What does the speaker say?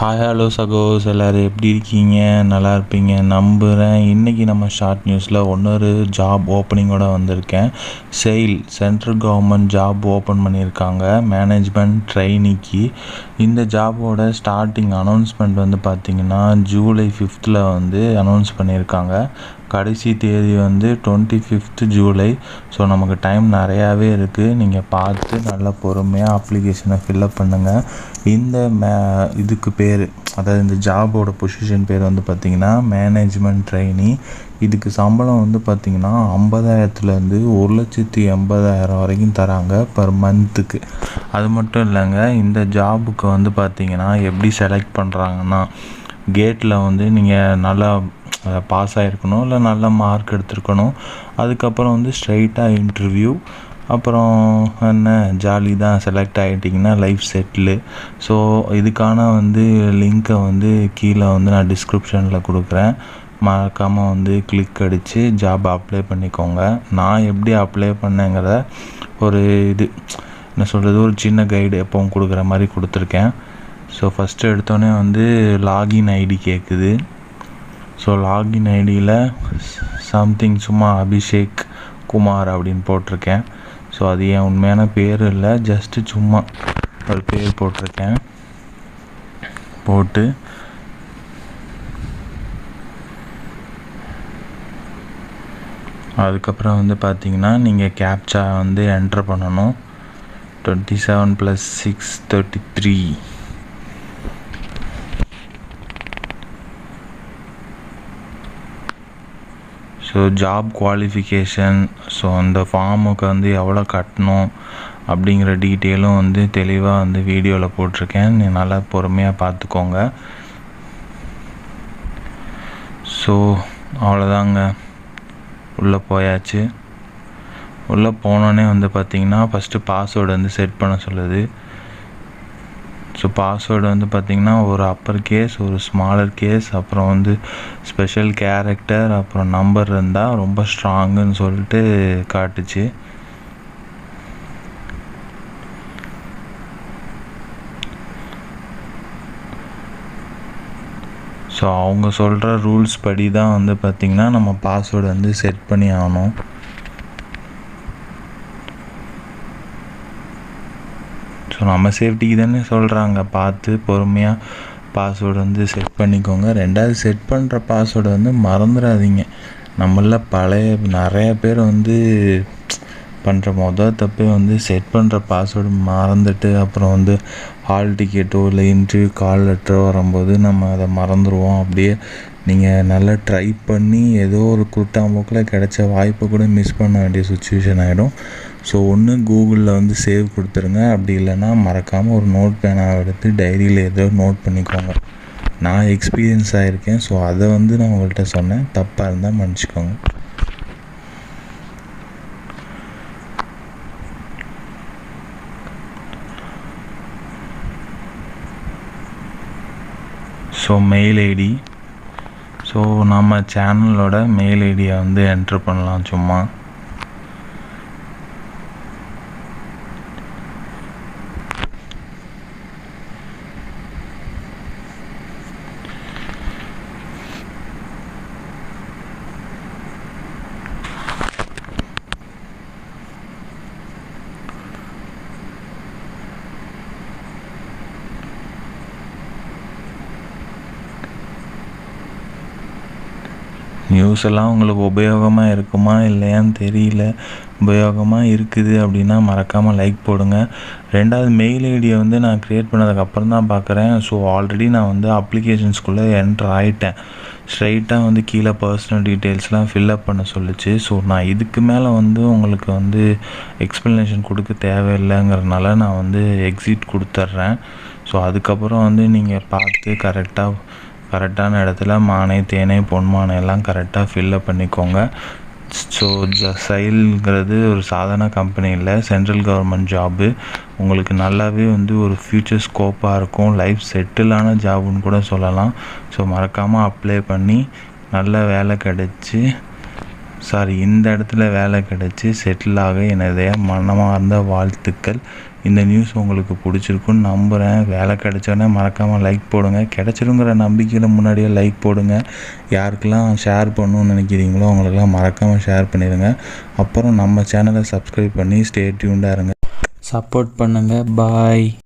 Hi hello சகோஸ் எல்லோரும் எப்படி இருக்கீங்க? நல்லா இருப்பீங்க நம்புகிறேன். இன்றைக்கி நம்ம ஷார்ட் நியூஸில் இன்னொரு ஜாப் ஓப்பனிங்கோடு வந்திருக்கேன். சென்ட்ரல் கவர்மெண்ட் ஜாப் ஓப்பன் பண்ணியிருக்காங்க மேனேஜ்மெண்ட் ட்ரெயினிக்கு. இந்த ஜாபோட ஸ்டார்டிங் அனௌன்ஸ்மெண்ட் வந்து பார்த்திங்கன்னா ஜூலை 5th அனௌன்ஸ் பண்ணியிருக்காங்க. கடைசி தேதி 25th ஜூலை. ஸோ நமக்கு டைம் நிறையாவே இருக்குது. நீங்கள் பார்த்து நல்லா பொறுமையாக அப்ளிகேஷனை ஃபில்அப் பண்ணுங்கள். இந்த இதுக்கு பேர், அதாவது இந்த ஜாபோட பொசிஷன் பேர் பார்த்திங்கன்னா மேனேஜ்மெண்ட் ட்ரெயினி. இதுக்கு சம்பளம் பார்த்திங்கன்னா 50,000லேருந்து 1,80,000 வரைக்கும் தராங்க பர் மந்த்துக்கு. அது மட்டும் இல்லைங்க, இந்த ஜாபுக்கு பார்த்திங்கன்னா எப்படி செலக்ட் பண்ணுறாங்கன்னா, கேட்டில் நீங்கள் நல்லா பாஸ் ஆகிருக்கணும், இல்லை நல்ல மார்க் எடுத்துருக்கணும். அதுக்கப்புறம் ஸ்ட்ரைட்டாக இன்டர்வியூ. அப்புறம் என்ன, ஜாலி தான். செலக்ட் ஆகிட்டிங்கன்னா லைஃப் செட்டிலு. ஸோ இதுக்கான லிங்க்கை கீழே நான் டிஸ்கிரிப்ஷனில் கொடுக்குறேன். மறக்காமல் கிளிக் அடித்து ஜாப் அப்ளை பண்ணிக்கோங்க. நான் எப்படி அப்ளை பண்ணேங்கிறத ஒரு என்ன சொல்கிறது, ஒரு சின்ன கைடு எப்பவும் கொடுக்குற மாதிரி கொடுத்துருக்கேன். ஸோ ஃபஸ்ட்டு எடுத்தோடனே லாகின் ஐடி கேட்குது. ஸோ லாகின் ஐடியில் சம்திங் சும்மா அபிஷேக் குமார் அப்படின்னு போட்டிருக்கேன். ஸோ அது என் உண்மையான பேர் இல்லை, ஜஸ்ட்டு சும்மா ஒரு பேர் போட்டிருக்கேன். போட்டு அதுக்கப்புறம் பார்த்தீங்கன்னா நீங்கள் கேப்சா என்ட்ரு பண்ணணும். 27 + 6 33. ஸோ ஜாப் குவாலிஃபிகேஷன், ஸோ அந்த ஃபார்முக்கு எவ்வளோ கட்டணும் அப்படிங்கிற டீட்டெயிலும் தெளிவாக வீடியோவில் போட்டிருக்கேன். நீ நல்லா பொறுமையாக பார்த்துக்கோங்க. ஸோ அவ்வளோதாங்க, உள்ளே போயாச்சு. உள்ளே போனோடனே பார்த்திங்கன்னா ஃபஸ்ட்டு பாஸ்வேர்டு செட் பண்ண சொல்லுது. ஸோ பாஸ்வேர்டு பார்த்திங்கன்னா ஒரு அப்பர் கேஸ், ஒரு ஸ்மாலர் கேஸ், அப்புறம் ஸ்பெஷல் கேரக்டர், அப்புறம் நம்பர் இருந்தால் ரொம்ப ஸ்ட்ராங்குன்னு சொல்லிட்டு காட்டுச்சு. ஸோ அவங்க சொல்கிற ரூல்ஸ் படி தான் பார்த்திங்கன்னா நம்ம பாஸ்வேர்டு செட் பண்ணி ஆகணும். ஸோ நம்ம சேஃப்டிக்கு தானே சொல்கிறாங்க, பார்த்து பொறுமையாக பாஸ்வேர்டு செட் பண்ணிக்கோங்க. ரெண்டாவது, செட் பண்ணுற பாஸ்வேர்டு மறந்துடாதீங்க. நம்மளில் நிறைய பேர் பண்ணுற தப்பே செட் பண்ணுற பாஸ்வேர்டு மறந்துட்டு அப்புறம் ஹால் டிக்கெட்டோ இல்லை இன்டர்வியூ கால் லெட்டரோ வரும்போது நம்ம அதை மறந்துடுவோம். அப்படியே நீங்கள் நல்லா ட்ரை பண்ணி ஏதோ ஒரு குட்டாம்போக்கில் கிடைச்ச வாய்ப்பை கூட மிஸ் பண்ண வேண்டிய சுச்சுவேஷன் ஆகிடும். ஸோ ஒன்று கூகுளில் சேவ் கொடுத்துருங்க. அப்படி இல்லைன்னா மறக்காமல் ஒரு நோட் பேனாவை எடுத்து டைரியில் ஏதோ நோட் பண்ணிக்கோங்க. நான் எக்ஸ்பீரியன்ஸ் ஆகிருக்கேன். ஸோ அதை நான் உங்கள்கிட்ட சொன்னேன். தப்பாக இருந்தால் மன்னிச்சிக்கோங்க. ஸோ மெயில் ஐடி, ஸோ நம்ம சேனலோட மெயில் ஐடியை என்ட்ரு பண்ணலாம் சும்மா. நியூஸ் எல்லாம் உங்களுக்கு உபயோகமாக இருக்குமா இல்லையான்னு தெரியல. உபயோகமாக இருக்குது அப்படின்னா மறக்காமல் லைக் போடுங்க. ரெண்டாவது, மெயில் ஐடியை நான் க்ரியேட் பண்ணதுக்கப்புறம் தான் பார்க்குறேன். ஸோ ஆல்ரெடி நான் அப்ளிகேஷன்ஸ்குள்ளே என்ட்ரு ஆகிட்டேன். ஸ்ட்ரைட்டாக கீழே பர்சனல் டீட்டெயில்ஸ்லாம் ஃபில்அப் பண்ண சொல்லிச்சு. ஸோ நான் இதுக்கு மேலே உங்களுக்கு எக்ஸ்ப்ளனேஷன் கொடுக்க தேவையில்லைங்கிறதுனால நான் எக்ஸிட் கொடுத்துட்றேன். ஸோ அதுக்கப்புறம் நீங்கள் பார்த்து கரெக்டான இடத்துல மானை, தேனை, பொன்மானை எல்லாம் கரெக்டாக ஃபில்அப் பண்ணிக்கோங்க. ஸோ சைல்ங்கிறது ஒரு சாதாரண கம்பெனி இல்லை, சென்ட்ரல் கவர்மெண்ட் ஜாபு. உங்களுக்கு நல்லாவே ஒரு ஃப்யூச்சர் ஸ்கோப்பாக இருக்கும். லைஃப் செட்டிலான ஜாபுன்னு கூட சொல்லலாம். ஸோ மறக்காமல் அப்ளை பண்ணி நல்ல வேலை கிடச்சி இந்த இடத்துல வேலை கிடச்சி செட்டில் ஆக எனது மனமார்ந்த வாழ்த்துக்கள். இந்த நியூஸ் உங்களுக்கு பிடிச்சிருக்குன்னு நம்புகிறேன். வேலை கிடைச்சோன்னே மறக்காமல் லைக் போடுங்க. கிடச்சிருங்கிற நம்பிக்கையில் முன்னாடியே லைக் போடுங்க. யாருக்கெல்லாம் ஷேர் பண்ணணும்னு நினைக்கிறீங்களோ அவங்களுக்கெல்லாம் மறக்காமல் ஷேர் பண்ணிடுங்க. அப்புறம் நம்ம சேனலை சப்ஸ்கிரைப் பண்ணி ஸ்டே டியூன்டாக இருங்க. சப்போர்ட் பண்ணுங்கள். பாய்.